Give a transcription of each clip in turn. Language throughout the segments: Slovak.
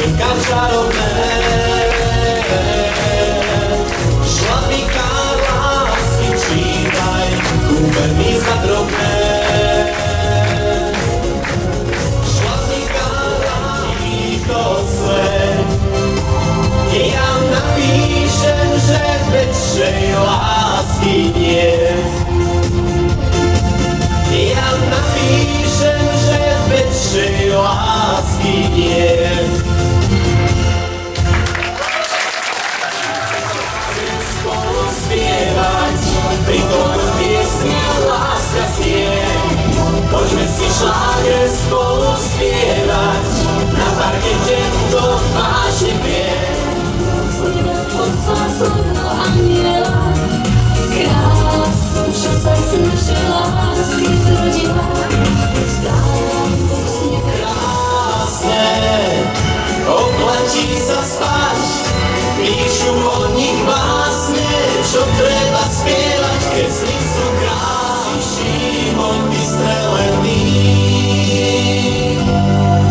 Okienka čarovné, šlapíka lásky čítaj, kúpený za drobné. Šlapíka lásky to svet, ja napíšem, že väčšej lásky nie. Ja napíšem, že väčšej lásky nie. Spolu spievať, pri tom piesni láska znie. Poďme si šláger spolu spievať, na parkete to vážne vie. Poďme pod fasono aniela, krásu, čo sa slúži lásky zrodila. Krásne, oplatí sa spať, píšu o nich básne, čo treba spievať, keď sny sú krásny, Šimon vystrelený.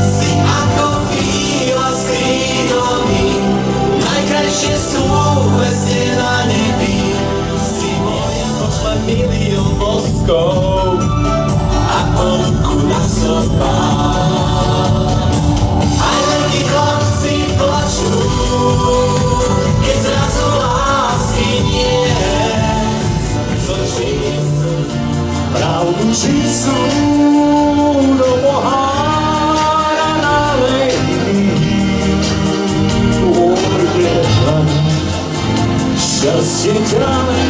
Si ako víla s krídlami, najkrajšie sú hviezde na nebi. Si moja, pošle milión boskov a polku na sobách. Aj veľkí chlapci plačú, keď zrazu lásky nie. Pravdu čistú do pohára nalej, šťastie ďalej,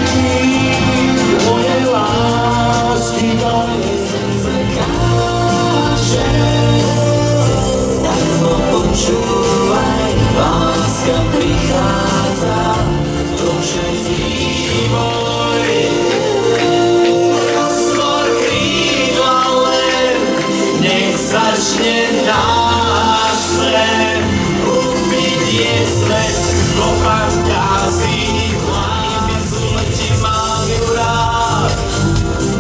moje lásky ďalej. Srdce káže, tak ho počúvaj, láska prichádza, to všetci môj. Roztvor krídla len, nech začne náš sen, uvidieť svet vo fantázii. Mám ju rád,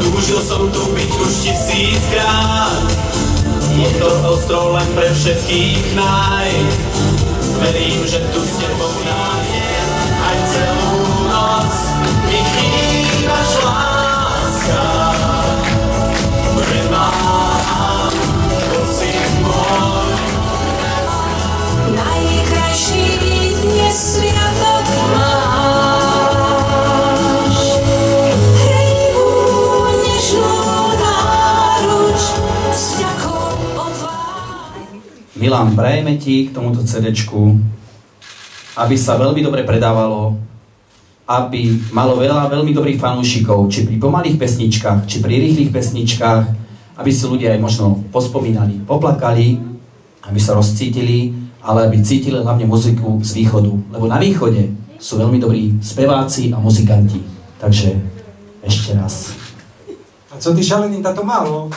túžil som tu byť už 1000-krát. Je to ostrov len pre všetkých nájsť. Verím, že tu s tebou nájdem aj celú noc. Mi chýbaš, láska, nemám pocit môj. Najkrajší dnes sviatok máš, hrejivú nežnú náruč s vďakou odváž. Milan, prajeme ti k tomuto CD-čku, aby sa veľmi dobre predávalo, aby malo veľmi dobrých fanúšikov, či pri pomalých pesničkách, či pri rýchlych pesničkách, aby si ľudia aj možno pospomínali, poplakali, aby sa rozcítili, ale aby cítili hlavne muziku z východu. Lebo na východe sú veľmi dobrí speváci a muzikanti. Takže ešte raz. A co ty šalený, táto málo?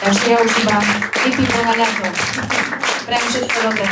Takže ja už iba vypípem na ľato. Prajem všetko dobré.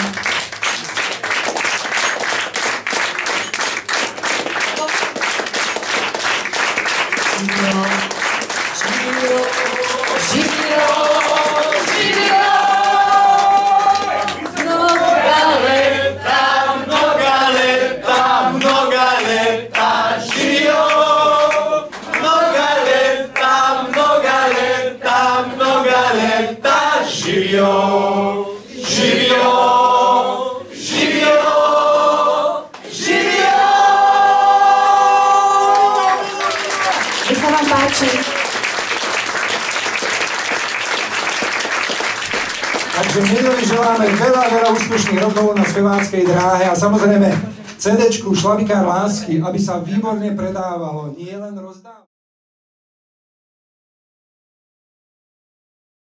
Takže milióny želáme veľa úspešných rokov na speváckej dráhe a samozrejme CD-čku Šlabikár lásky, aby sa výborne predávalo, nie len rozdávalo.